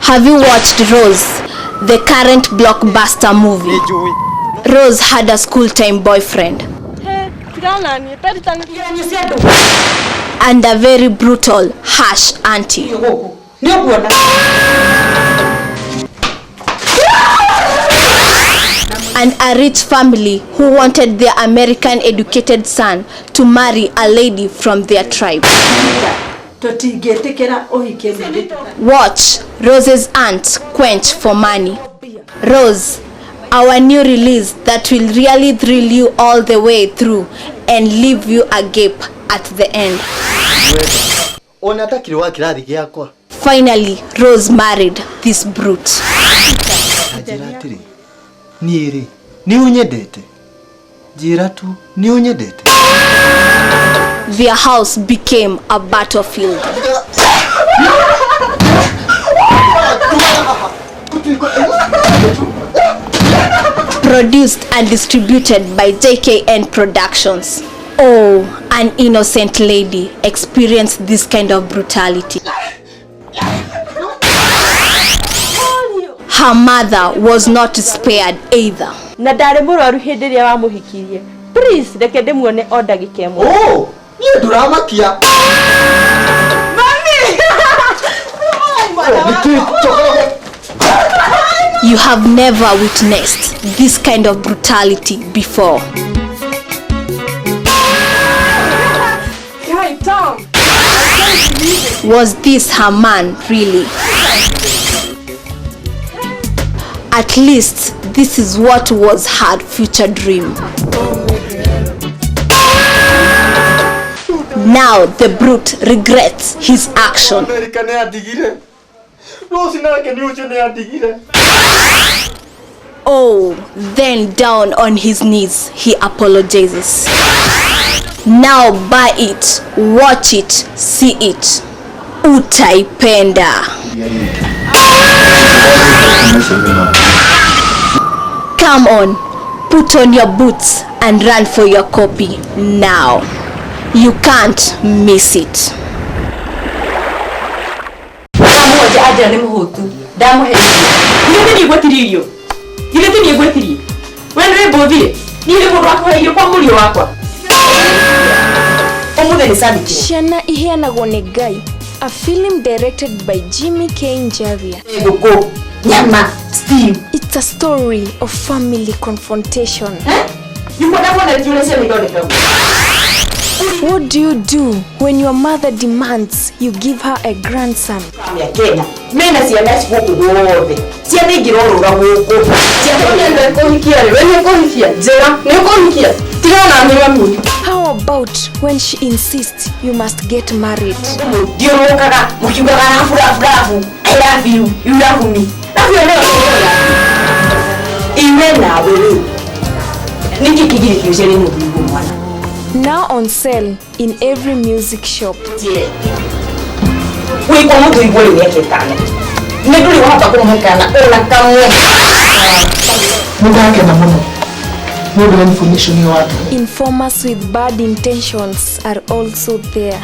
Have you watched Rose, the current blockbuster movie? Rose had a school-time boyfriend and a very brutal, harsh auntie. And a rich family who wanted their American-educated son to marry a lady from their tribe. Watch Rose's aunt quench for money. Rose, our new release that will really thrill you all the way through and leave you agape at the end. Finally, Rose married this brute. Their house became a battlefield. Produced and distributed by JKN Productions. Oh, an innocent lady experienced this kind of brutality. Her mother was not spared either. Please, rekede muone order gikemo. Oh, ni drama kia. Mami! You have never witnessed this kind of brutality before. Hey, Tom. Was this her man, really? At least this is what was her future dream. Now the brute regrets his action. Oh, then down on his knees he apologizes. Now buy it, watch it, see it. Utaipenda. Come on, put on your boots and run for your copy now. You can't miss it. Shana Ihianago Negai, a film directed by Jimmy K. Njavia. It's a story of family confrontation. What do you do when your mother demands you give her a grandson? How about when she insists you must get married? Now on sale in every music shop. Informers with bad intentions are also there.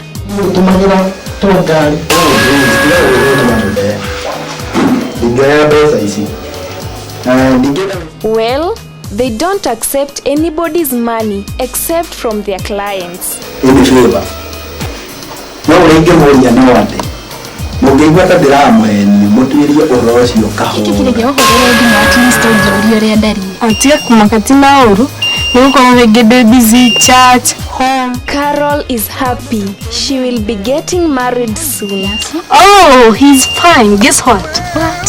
Well, they don't accept anybody's money except from their clients. Carol is happy. She will be getting married soon. Oh, he's fine. Guess what? What?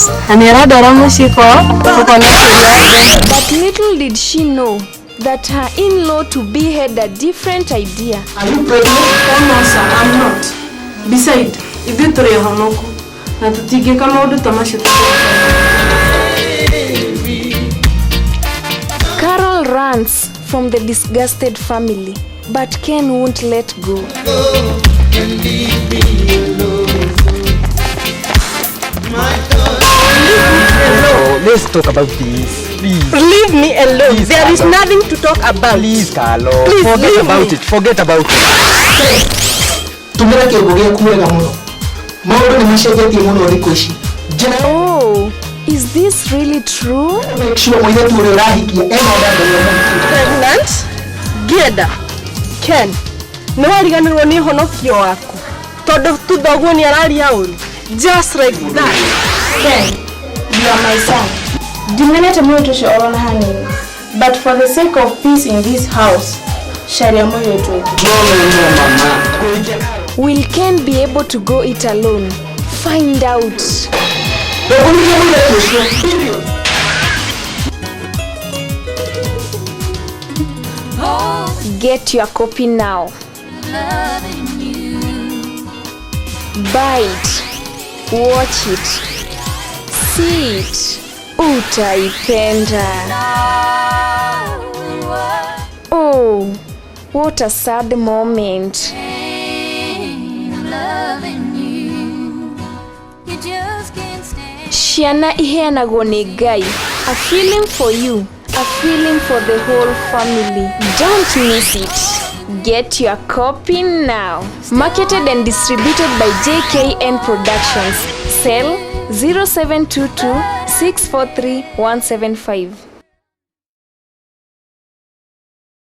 But little did she know that her in-law to be had a different idea. Are you pregnant? Oh no, sir, I'm not. Besides, if you try Hanoko, na tutige kama odu tamasha. Carol runs from the disgusted family, but Ken won't let go. Let's talk about this. Please. Leave me alone. Please, there is nothing to talk about. Please, Carlo. Please, forget about it. Forget about it. Oh, is this really true? Pregnant? Geda. Ken. No wariganirwo ni honokio waku. Todo tuthoguo ni araria uru. Just like that. Ken, you are my son. Dimenete moyo toshe orona hanini. But for the sake of peace in this house, sharia moyo tu. No, mama. Will Ken be able to go it alone? Find out. Get your copy now. Buy it. Watch it. See it. Utaipenda. Oh, what a sad moment. Shiana iheanagwo ni Ngai. A feeling for you. A feeling for the whole family. Don't miss it. Get your copy now. Marketed and distributed by JKN Productions. Cell 0722 643 175.